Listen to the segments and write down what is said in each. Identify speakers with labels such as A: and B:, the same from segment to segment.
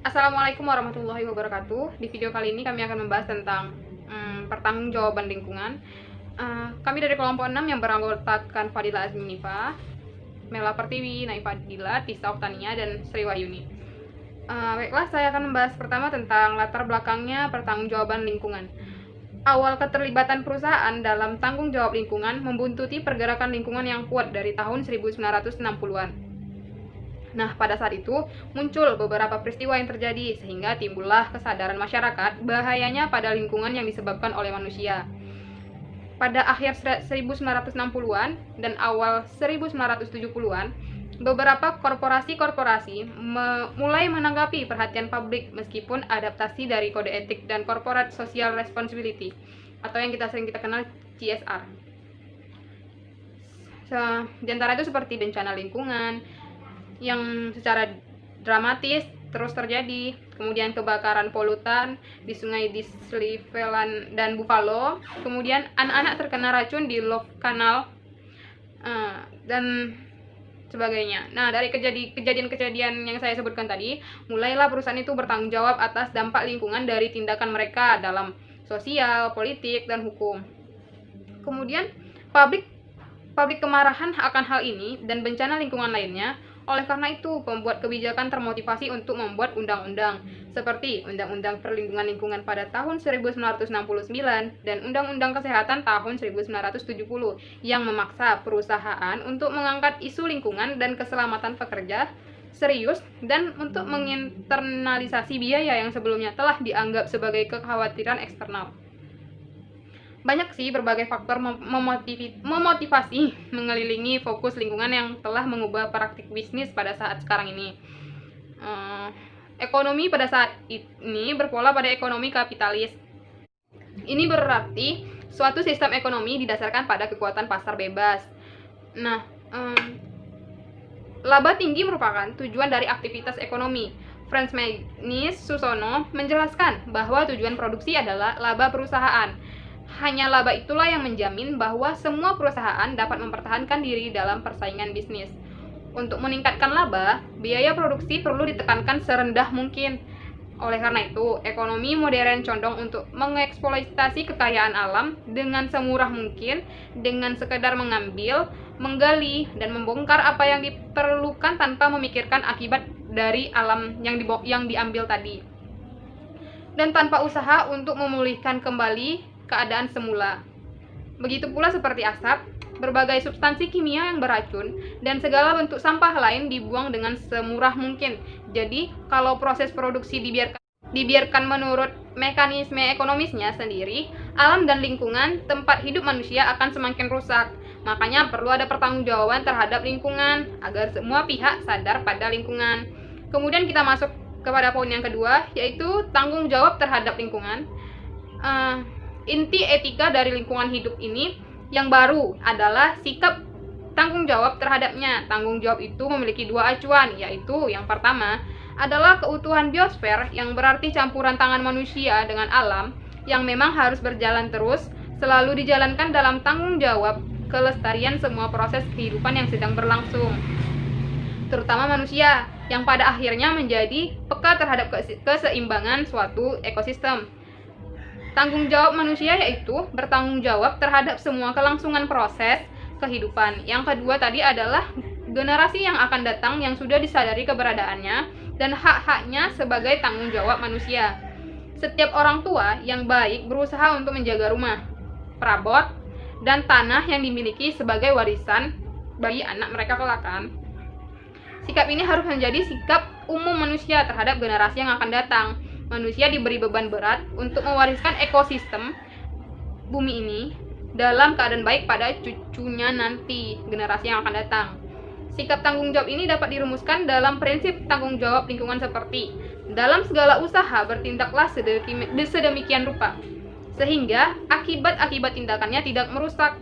A: Assalamualaikum warahmatullahi wabarakatuh. Di video kali ini kami akan membahas tentang pertanggungjawaban lingkungan. Kami dari kelompok 6 yang beranggotakan Fadila Azmi Nifa, Mela Pertiwi, Nai Fadila, Tisa Oktania, dan Sri Wahyuni. Baiklah, saya akan membahas pertama tentang latar belakangnya pertanggungjawaban lingkungan. Awal keterlibatan perusahaan dalam tanggung jawab lingkungan membuntuti pergerakan lingkungan yang kuat dari tahun 1960-an. Nah, pada saat itu muncul beberapa peristiwa yang terjadi sehingga timbullah kesadaran masyarakat bahayanya pada lingkungan yang disebabkan oleh manusia. Pada akhir 1960-an dan awal 1970-an, beberapa korporasi mulai menanggapi perhatian publik meskipun adaptasi dari kode etik dan corporate social responsibility atau yang kita kenal CSR. Di antara itu seperti bencana lingkungan yang secara dramatis terus terjadi, kemudian kebakaran polutan di sungai di Cleveland dan Buffalo, kemudian anak-anak terkena racun di Love Canal, dan sebagainya. Nah, dari kejadian-kejadian yang saya sebutkan tadi, mulailah perusahaan itu bertanggung jawab atas dampak lingkungan dari tindakan mereka dalam sosial, politik, dan hukum. Kemudian, publik kemarahan akan hal ini dan bencana lingkungan lainnya. Oleh karena itu, pembuat kebijakan termotivasi untuk membuat undang-undang seperti Undang-Undang Perlindungan Lingkungan pada tahun 1969 dan Undang-Undang Kesehatan tahun 1970 yang memaksa perusahaan untuk mengangkat isu lingkungan dan keselamatan pekerja serius dan untuk menginternalisasi biaya yang sebelumnya telah dianggap sebagai kekhawatiran eksternal. Banyak sih berbagai faktor memotivasi mengelilingi fokus lingkungan yang telah mengubah praktik bisnis pada saat sekarang ini. Ekonomi pada saat ini berpola pada ekonomi kapitalis. Ini berarti suatu sistem ekonomi didasarkan pada kekuatan pasar bebas. Nah, laba tinggi merupakan tujuan dari aktivitas ekonomi. Frans Magnus Susono menjelaskan bahwa tujuan produksi adalah laba perusahaan. Hanya laba itulah yang menjamin bahwa semua perusahaan dapat mempertahankan diri dalam persaingan bisnis. Untuk meningkatkan laba, biaya produksi perlu ditekankan serendah mungkin. Oleh karena itu, ekonomi modern condong untuk mengeksploitasi kekayaan alam dengan semurah mungkin, dengan sekedar mengambil, menggali, dan membongkar apa yang diperlukan tanpa memikirkan akibat dari alam yang diambil tadi. Dan tanpa usaha untuk memulihkan kembali keadaan semula. Begitu pula seperti asap, berbagai substansi kimia yang beracun, dan segala bentuk sampah lain dibuang dengan semurah mungkin. Jadi, kalau proses produksi dibiarkan menurut mekanisme ekonomisnya sendiri, alam dan lingkungan tempat hidup manusia akan semakin rusak. Makanya perlu ada pertanggungjawaban terhadap lingkungan, agar semua pihak sadar pada lingkungan. Kemudian kita masuk kepada poin yang kedua, yaitu tanggung jawab terhadap lingkungan. Inti etika dari lingkungan hidup ini yang baru adalah sikap tanggung jawab terhadapnya. Tanggung jawab itu memiliki dua acuan, yaitu yang pertama adalah keutuhan biosfer yang berarti campuran tangan manusia dengan alam yang memang harus berjalan terus, selalu dijalankan dalam tanggung jawab kelestarian semua proses kehidupan yang sedang berlangsung, terutama manusia yang pada akhirnya menjadi peka terhadap keseimbangan suatu ekosistem. Tanggung jawab manusia yaitu bertanggung jawab terhadap semua kelangsungan proses kehidupan. Yang kedua tadi adalah generasi yang akan datang yang sudah disadari keberadaannya dan hak-haknya sebagai tanggung jawab manusia. Setiap orang tua yang baik berusaha untuk menjaga rumah, perabot, dan tanah yang dimiliki sebagai warisan bagi anak mereka kelak. Sikap ini harus menjadi sikap umum manusia terhadap generasi yang akan datang. Manusia diberi beban berat untuk mewariskan ekosistem bumi ini dalam keadaan baik pada cucunya nanti, generasi yang akan datang. Sikap tanggung jawab ini dapat dirumuskan dalam prinsip tanggung jawab lingkungan seperti dalam segala usaha bertindaklah sedemikian rupa sehingga akibat-akibat tindakannya tidak merusak,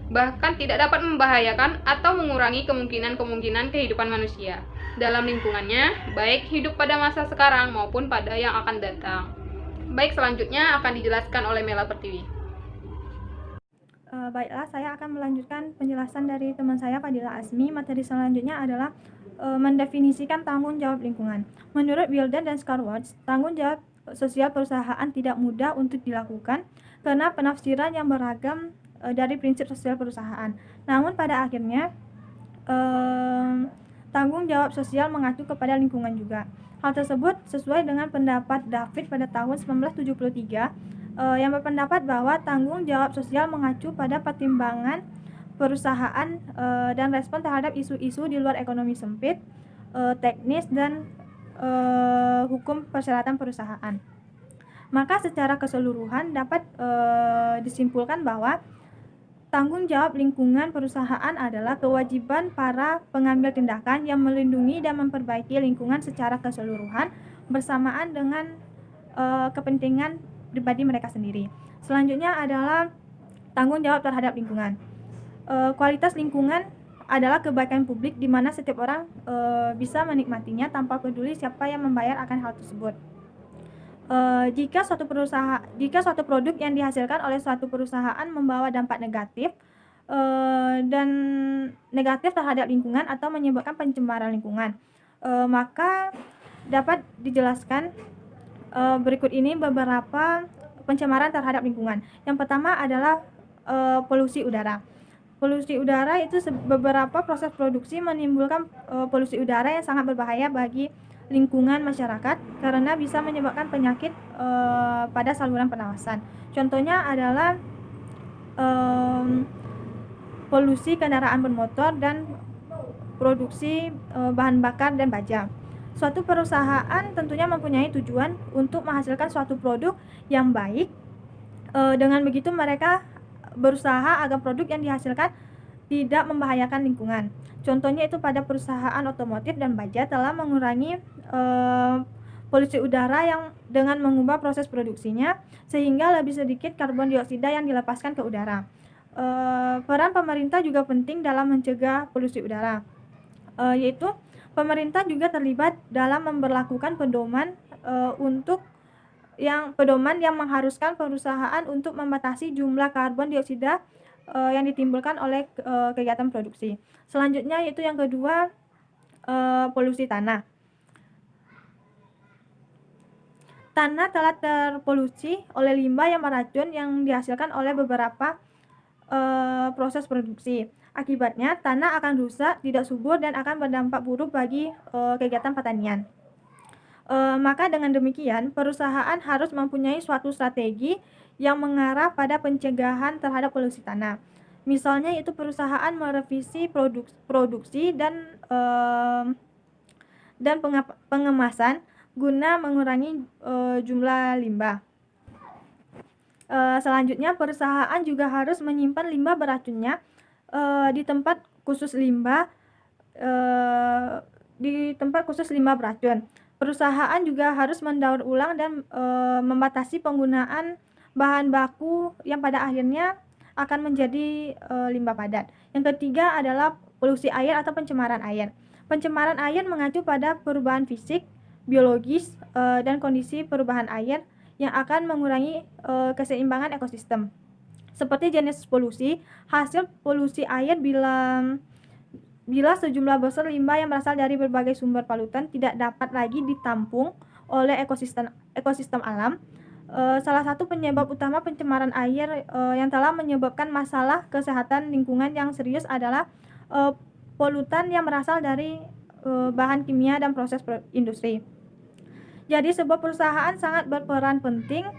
A: bahkan tidak dapat membahayakan atau mengurangi kemungkinan kehidupan manusia dalam lingkungannya, baik hidup pada masa sekarang maupun pada yang akan datang. Baik, selanjutnya akan dijelaskan oleh Mela Pertiwi.
B: Baiklah, saya akan melanjutkan penjelasan dari teman saya Fadila Azmi. Materi selanjutnya adalah mendefinisikan tanggung jawab lingkungan. Menurut Wildan dan Scarwatch, tanggung jawab sosial perusahaan tidak mudah untuk dilakukan karena penafsiran yang beragam dari prinsip sosial perusahaan. Namun pada akhirnya tanggung jawab sosial mengacu kepada lingkungan juga. Hal tersebut sesuai dengan pendapat David pada tahun 1973 yang berpendapat bahwa tanggung jawab sosial mengacu pada pertimbangan perusahaan dan respon terhadap isu-isu di luar ekonomi sempit, teknis, dan hukum persyaratan perusahaan. Maka secara keseluruhan dapat disimpulkan bahwa tanggung jawab lingkungan perusahaan adalah kewajiban para pengambil tindakan yang melindungi dan memperbaiki lingkungan secara keseluruhan bersamaan dengan kepentingan pribadi mereka sendiri. Selanjutnya adalah tanggung jawab terhadap lingkungan. Kualitas lingkungan adalah kebaikan publik di mana setiap orang bisa menikmatinya tanpa peduli siapa yang membayar akan hal tersebut. Jika suatu produk yang dihasilkan oleh suatu perusahaan membawa dampak negatif dan negatif terhadap lingkungan atau menyebabkan pencemaran lingkungan, maka dapat dijelaskan berikut ini beberapa pencemaran terhadap lingkungan. Yang pertama adalah polusi udara. Polusi udara itu beberapa proses produksi menimbulkan polusi udara yang sangat berbahaya bagi lingkungan masyarakat karena bisa menyebabkan penyakit pada saluran pernafasan. Contohnya adalah polusi kendaraan bermotor dan produksi bahan bakar dan baja. Suatu perusahaan tentunya mempunyai tujuan untuk menghasilkan suatu produk yang baik. Dengan begitu mereka berusaha agar produk yang dihasilkan tidak membahayakan lingkungan. Contohnya itu pada perusahaan otomotif dan baja telah mengurangi polusi udara yang dengan mengubah proses produksinya sehingga lebih sedikit karbon dioksida yang dilepaskan ke udara. Peran pemerintah juga penting dalam mencegah polusi udara, yaitu pemerintah juga terlibat dalam memberlakukan pedoman yang mengharuskan perusahaan untuk membatasi jumlah karbon dioksida yang ditimbulkan oleh kegiatan produksi. Selanjutnya yaitu yang kedua, polusi tanah. Tanah telah terpolusi oleh limbah yang beracun yang dihasilkan oleh beberapa proses produksi. Akibatnya tanah akan rusak, tidak subur, dan akan berdampak buruk bagi kegiatan pertanian. Maka dengan demikian perusahaan harus mempunyai suatu strategi yang mengarah pada pencegahan terhadap polusi tanah. Misalnya itu perusahaan merevisi produksi dan pengemasan guna mengurangi jumlah limbah. Selanjutnya perusahaan juga harus menyimpan limbah beracunnya di tempat khusus limbah beracun. Perusahaan juga harus mendaur ulang dan membatasi penggunaan bahan baku yang pada akhirnya akan menjadi limbah padat. Yang ketiga adalah polusi air atau pencemaran air. Pencemaran air mengacu pada perubahan fisik, biologis, dan kondisi perubahan air yang akan mengurangi keseimbangan ekosistem. Seperti jenis polusi, hasil polusi air bila sejumlah besar limbah yang berasal dari berbagai sumber polutan tidak dapat lagi ditampung oleh ekosistem alam. Salah satu penyebab utama pencemaran air yang telah menyebabkan masalah kesehatan lingkungan yang serius adalah polutan yang berasal dari bahan kimia dan proses industri. Jadi sebuah perusahaan sangat berperan penting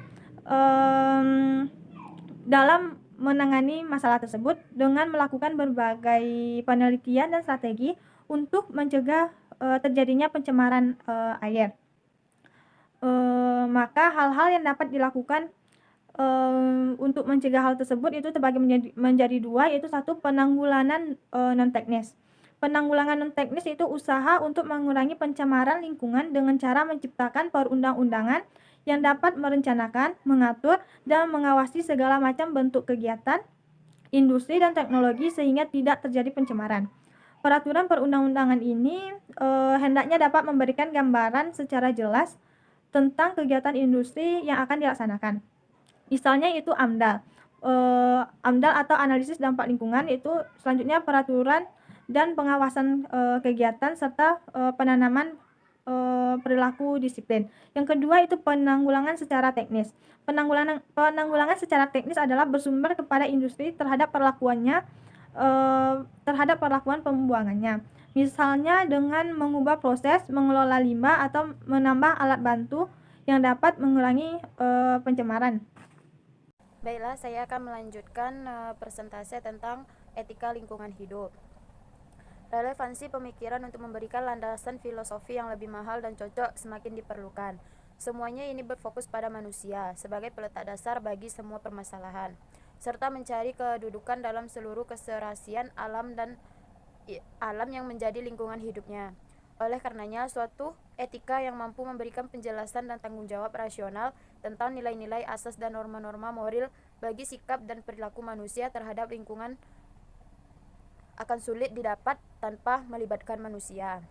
B: dalam menangani masalah tersebut dengan melakukan berbagai penelitian dan strategi untuk mencegah terjadinya pencemaran air. Maka hal-hal yang dapat dilakukan untuk mencegah hal tersebut itu terbagi menjadi dua, yaitu satu, penanggulangan non-teknis. Penanggulangan non-teknis itu usaha untuk mengurangi pencemaran lingkungan dengan cara menciptakan perundang-undangan yang dapat merencanakan, mengatur, dan mengawasi segala macam bentuk kegiatan, industri, dan teknologi sehingga tidak terjadi pencemaran. Peraturan perundang-undangan ini hendaknya dapat memberikan gambaran secara jelas tentang kegiatan industri yang akan dilaksanakan. Misalnya itu AMDAL. AMDAL atau analisis dampak lingkungan itu selanjutnya peraturan dan pengawasan kegiatan serta penanaman perilaku disiplin. Yang kedua itu penanggulangan secara teknis. Penanggulangan secara teknis adalah bersumber kepada industri terhadap perlakuan pembuangannya. Misalnya dengan mengubah proses mengelola limbah atau menambah alat bantu yang dapat mengurangi pencemaran.
C: Baiklah, saya akan melanjutkan presentasi tentang etika lingkungan hidup. Relevansi pemikiran untuk memberikan landasan filosofi yang lebih mahal dan cocok semakin diperlukan. Semuanya ini berfokus pada manusia sebagai peletak dasar bagi semua permasalahan, serta mencari kedudukan dalam seluruh keserasian alam yang menjadi lingkungan hidupnya. Oleh karenanya, suatu etika yang mampu memberikan penjelasan dan tanggung jawab rasional tentang nilai-nilai asas dan norma-norma moral bagi sikap dan perilaku manusia terhadap lingkungan akan sulit didapat tanpa melibatkan manusia.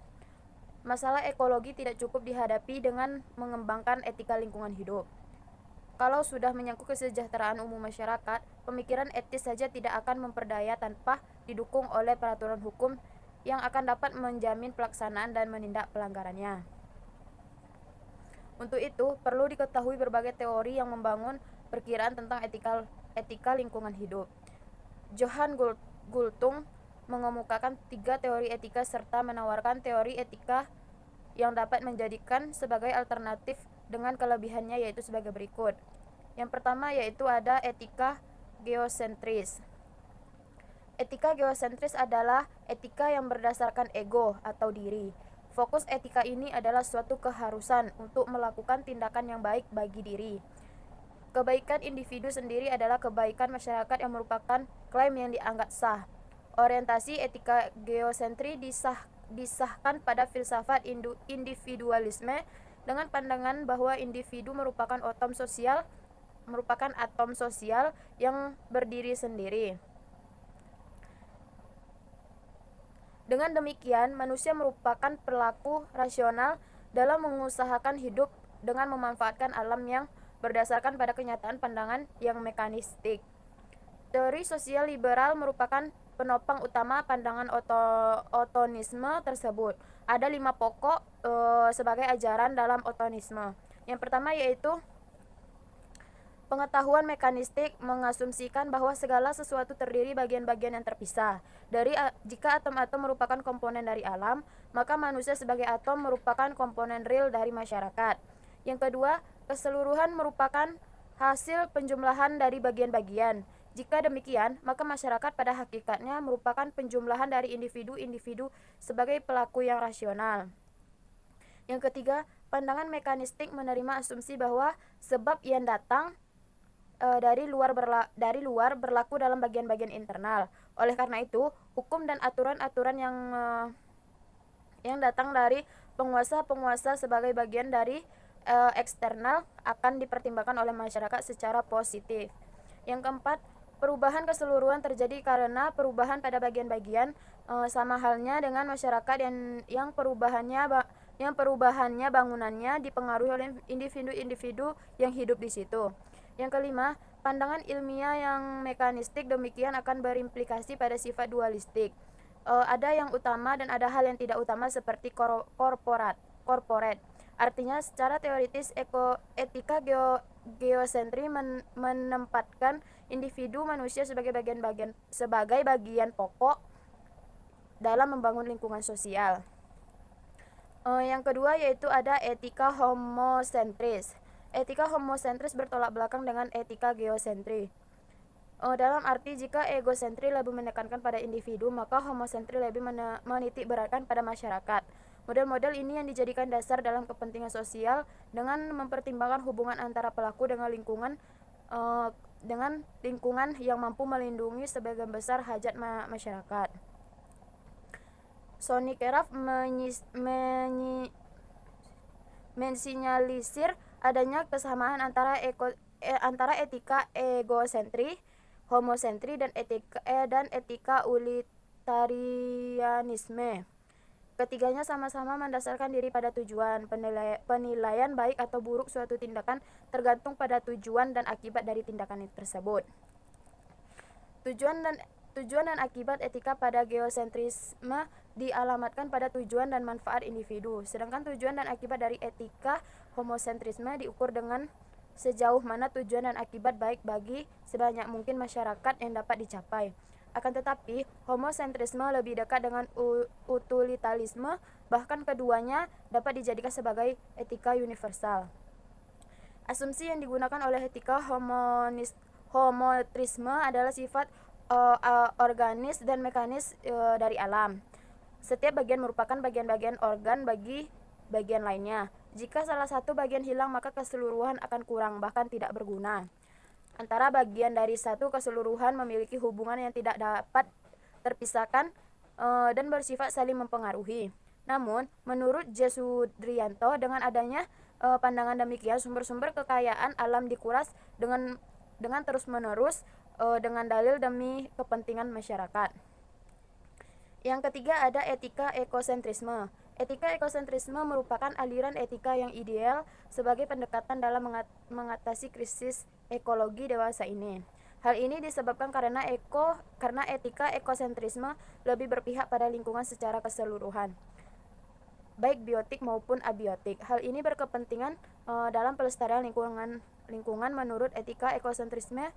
C: Masalah ekologi tidak cukup dihadapi dengan mengembangkan etika lingkungan hidup. Kalau sudah menyangkut kesejahteraan umum masyarakat, pemikiran etis saja tidak akan memperdaya tanpa didukung oleh peraturan hukum yang akan dapat menjamin pelaksanaan dan menindak pelanggarannya. Untuk itu, perlu diketahui berbagai teori yang membangun perkiraan tentang etika lingkungan hidup. Johann Galtung mengemukakan 3 teori etika serta menawarkan teori etika yang dapat menjadikan sebagai alternatif dengan kelebihannya, yaitu sebagai berikut. Yang pertama yaitu ada etika geosentris. Etika geosentris adalah etika yang berdasarkan ego atau diri. Fokus etika ini adalah suatu keharusan untuk melakukan tindakan yang baik bagi diri. Kebaikan individu sendiri adalah kebaikan masyarakat yang merupakan klaim yang dianggap sah. Orientasi etika geosentri disahkan pada filsafat individualisme dengan pandangan bahwa individu merupakan atom sosial yang berdiri sendiri. Dengan demikian, manusia merupakan pelaku rasional dalam mengusahakan hidup dengan memanfaatkan alam yang berdasarkan pada kenyataan pandangan yang mekanistik. Teori sosial liberal merupakan penopang utama pandangan otonisme tersebut. Ada 5 pokok sebagai ajaran dalam otonisme. Yang pertama yaitu pengetahuan mekanistik mengasumsikan bahwa segala sesuatu terdiri bagian-bagian yang terpisah. Jika atom-atom merupakan komponen dari alam, maka manusia sebagai atom merupakan komponen real dari masyarakat. Yang kedua, keseluruhan merupakan hasil penjumlahan dari bagian-bagian. Jika demikian, maka masyarakat pada hakikatnya merupakan penjumlahan dari individu-individu sebagai pelaku yang rasional. Yang ketiga, pandangan mekanistik menerima asumsi bahwa sebab yang datang dari luar berlaku dalam bagian-bagian internal. Oleh karena itu, hukum dan aturan-aturan yang datang dari penguasa-penguasa sebagai bagian dari eksternal akan dipertimbangkan oleh masyarakat secara positif. Yang keempat, perubahan keseluruhan terjadi karena perubahan pada bagian-bagian, sama halnya dengan masyarakat yang perubahannya bangunannya dipengaruhi oleh individu-individu yang hidup di situ. Yang kelima, pandangan ilmiah yang mekanistik demikian akan berimplikasi pada sifat dualistik. Ada yang utama dan ada hal yang tidak utama seperti korporat. Artinya secara teoritis etika geosentri menempatkan individu manusia sebagai bagian pokok dalam membangun lingkungan sosial. Yang kedua yaitu ada etika homosentris. Etika homosentris bertolak belakang dengan etika geosentri. Dalam arti jika egosentri lebih menekankan pada individu, maka homosentri lebih menitik beratkan pada masyarakat. Model-model ini yang dijadikan dasar dalam kepentingan sosial dengan mempertimbangkan hubungan antara pelaku dengan lingkungan yang mampu melindungi sebagian besar hajat masyarakat. Sonny Keraf mensinyalisir adanya kesamaan antara etika egosentri, homosentri dan etika utilitarianisme. Ketiganya sama-sama mendasarkan diri pada tujuan. Penilaian baik atau buruk suatu tindakan tergantung pada tujuan dan akibat dari tindakan tersebut. Tujuan dan Tujuan dan akibat etika pada geosentrisme dialamatkan pada tujuan dan manfaat individu, sedangkan tujuan dan akibat dari etika homosentrisme diukur dengan sejauh mana tujuan dan akibat baik bagi sebanyak mungkin masyarakat yang dapat dicapai. Akan tetapi, homosentrisme lebih dekat dengan utilitarisme, bahkan keduanya dapat dijadikan sebagai etika universal. Asumsi yang digunakan oleh etika homotrisme adalah sifat organis dan mekanis dari alam. Setiap bagian merupakan bagian-bagian organ bagi bagian lainnya. Jika salah satu bagian hilang, maka keseluruhan akan kurang, bahkan tidak berguna. Antara bagian dari satu keseluruhan memiliki hubungan yang tidak dapat terpisahkan dan bersifat saling mempengaruhi. Namun, menurut J. Sudrianto, dengan adanya pandangan demikian, sumber-sumber kekayaan alam dikuras dengan terus-menerus dengan dalil demi kepentingan masyarakat. Yang ketiga ada etika ekosentrisme. Etika ekosentrisme merupakan aliran etika yang ideal sebagai pendekatan dalam mengatasi krisis ekologi dewasa ini. Hal ini disebabkan karena etika ekosentrisme lebih berpihak pada lingkungan secara keseluruhan, baik biotik maupun abiotik. Hal ini berkepentingan dalam pelestarian lingkungan. Menurut etika ekosentrisme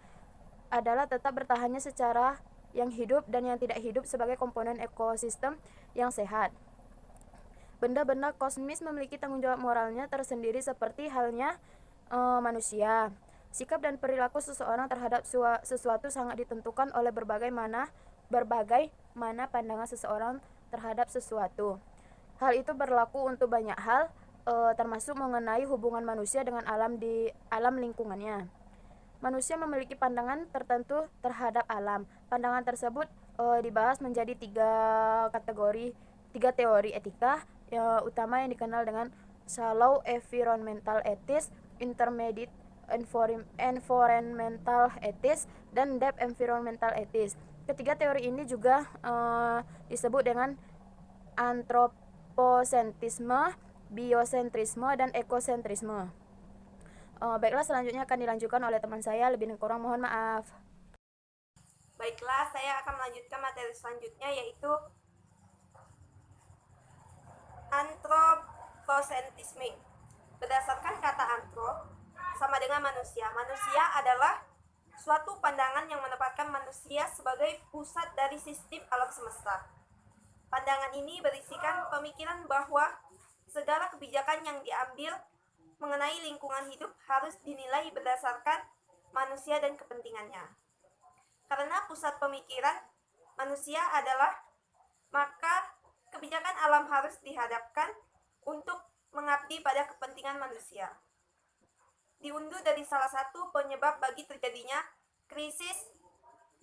C: adalah tetap bertahannya secara yang hidup dan yang tidak hidup sebagai komponen ekosistem yang sehat. Benda-benda kosmis memiliki tanggung jawab moralnya tersendiri seperti halnya manusia. Sikap dan perilaku seseorang terhadap sesuatu sangat ditentukan oleh berbagai mana pandangan seseorang terhadap sesuatu. Hal itu berlaku untuk banyak hal, termasuk mengenai hubungan manusia dengan alam lingkungannya. Manusia memiliki pandangan tertentu terhadap alam. Pandangan tersebut dibahas menjadi tiga teori etika utama yang dikenal dengan shallow environmental ethics, intermediate environmental ethics, dan deep environmental ethics. Ketiga teori ini juga disebut dengan antroposentrisme, biosentrisme, dan ekosentrisme. Baiklah, selanjutnya akan dilanjutkan oleh teman saya, lebih kurang mohon maaf.
D: Baiklah, saya akan melanjutkan materi selanjutnya, yaitu antroposentrisme. Berdasarkan kata antro, sama dengan manusia. Manusia adalah suatu pandangan yang menempatkan manusia sebagai pusat dari sistem alam semesta. Pandangan ini berisikan pemikiran bahwa segala kebijakan yang diambil mengenai lingkungan hidup harus dinilai berdasarkan manusia dan kepentingannya. Karena pusat pemikiran manusia adalah, maka kebijakan alam harus dihadapkan untuk mengabdi pada kepentingan manusia. Diunduh dari salah satu penyebab bagi terjadinya krisis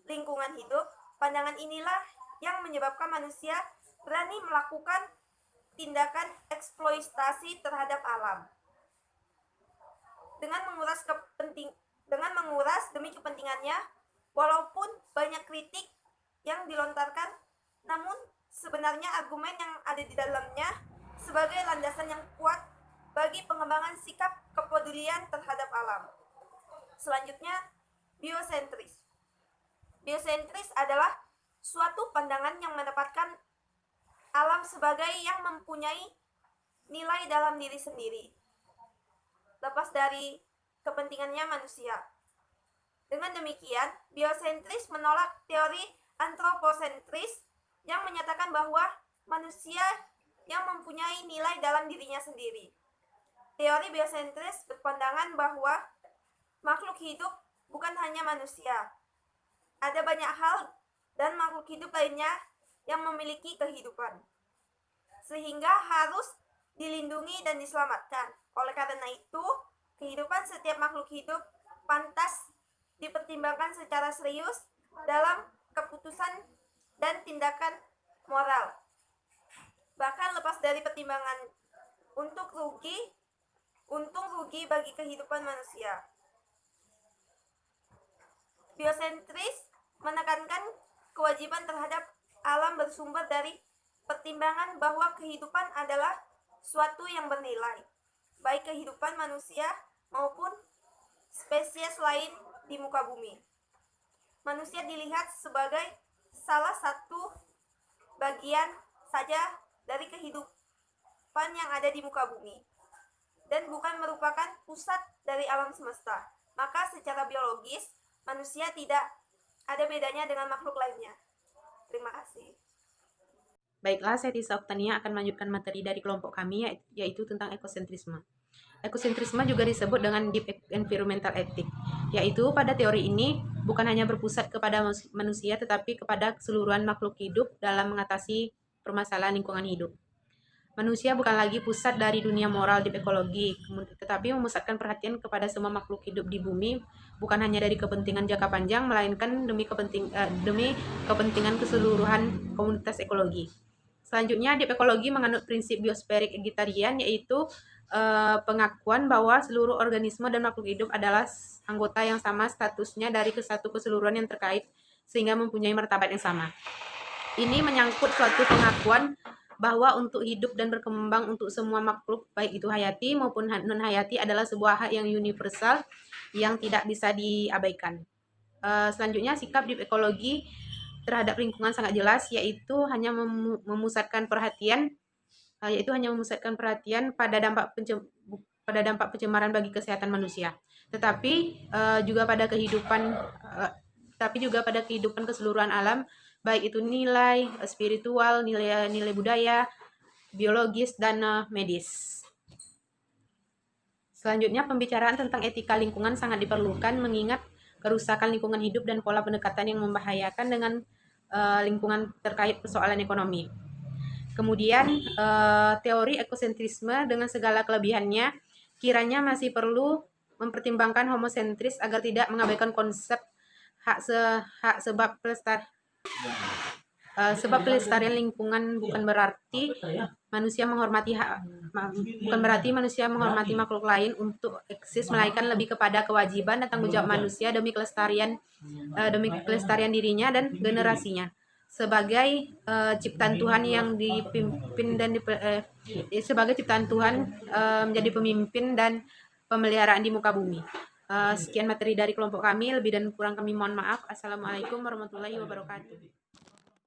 D: lingkungan hidup, pandangan inilah yang menyebabkan manusia berani melakukan tindakan eksploitasi terhadap alam. Dengan menguras demi kepentingannya, walaupun banyak kritik yang dilontarkan, namun sebenarnya argumen yang ada di dalamnya sebagai landasan yang kuat bagi pengembangan sikap kepedulian terhadap alam. Selanjutnya, biosentris. Biosentris adalah suatu pandangan yang menempatkan alam sebagai yang mempunyai nilai dalam diri sendiri, lepas dari kepentingannya manusia. Dengan demikian, biosentris menolak teori antroposentris yang menyatakan bahwa manusia yang mempunyai nilai dalam dirinya sendiri. Teori biosentris berpandangan bahwa makhluk hidup bukan hanya manusia. Ada banyak hal dan makhluk hidup lainnya yang memiliki kehidupan, sehingga harus dilindungi dan diselamatkan. Oleh karena itu, kehidupan setiap makhluk hidup pantas dipertimbangkan secara serius dalam keputusan dan tindakan moral, bahkan lepas dari pertimbangan untung rugi bagi kehidupan manusia. Biosentris menekankan kewajiban terhadap alam bersumber dari pertimbangan bahwa kehidupan adalah suatu yang bernilai, baik kehidupan manusia maupun spesies lain di muka bumi. Manusia dilihat sebagai salah satu bagian saja dari kehidupan yang ada di muka bumi dan bukan merupakan pusat dari alam semesta. Maka secara biologis, manusia tidak ada bedanya dengan makhluk lainnya. Terima kasih.
E: Baiklah, saya Tisa Oktania akan melanjutkan materi dari kelompok kami, yaitu tentang ekosentrisme. Ekosentrisme juga disebut dengan deep environmental ethic, yaitu pada teori ini bukan hanya berpusat kepada manusia tetapi kepada keseluruhan makhluk hidup dalam mengatasi permasalahan lingkungan hidup. Manusia bukan lagi pusat dari dunia moral deep ekologi, tetapi memusatkan perhatian kepada semua makhluk hidup di bumi, bukan hanya dari kepentingan jangka panjang, melainkan demi kepentingan keseluruhan komunitas ekologi. Selanjutnya, deep ekologi menganut prinsip biospheric egalitarian, yaitu pengakuan bahwa seluruh organisme dan makhluk hidup adalah anggota yang sama statusnya dari satu keseluruhan yang terkait, sehingga mempunyai martabat yang sama. Ini menyangkut suatu pengakuan bahwa untuk hidup dan berkembang untuk semua makhluk, baik itu hayati maupun non-hayati, adalah sebuah hak yang universal yang tidak bisa diabaikan. Selanjutnya, sikap deep ekologi terhadap lingkungan sangat jelas, yaitu hanya memusatkan perhatian pada dampak pencemaran bagi kesehatan manusia, tetapi juga pada kehidupan keseluruhan alam, baik itu nilai spiritual, nilai budaya, biologis, dan medis. Selanjutnya, pembicaraan tentang etika lingkungan sangat diperlukan mengingat kerusakan lingkungan hidup dan pola pendekatan yang membahayakan dengan lingkungan terkait persoalan ekonomi. Kemudian, teori ekosentrisme dengan segala kelebihannya kiranya masih perlu mempertimbangkan homosentris agar tidak mengabaikan konsep sebab pelestarian lingkungan bukan berarti manusia menghormati makhluk lain untuk eksis, melainkan lebih kepada kewajiban dan tanggung jawab manusia demi kelestarian dirinya dan generasinya sebagai ciptaan Tuhan yang dipimpin dan sebagai ciptaan Tuhan menjadi pemimpin dan pemeliharaan di muka bumi. Sekian materi dari kelompok kami, lebih dan kurang kami mohon maaf. Assalamualaikum warahmatullahi wabarakatuh.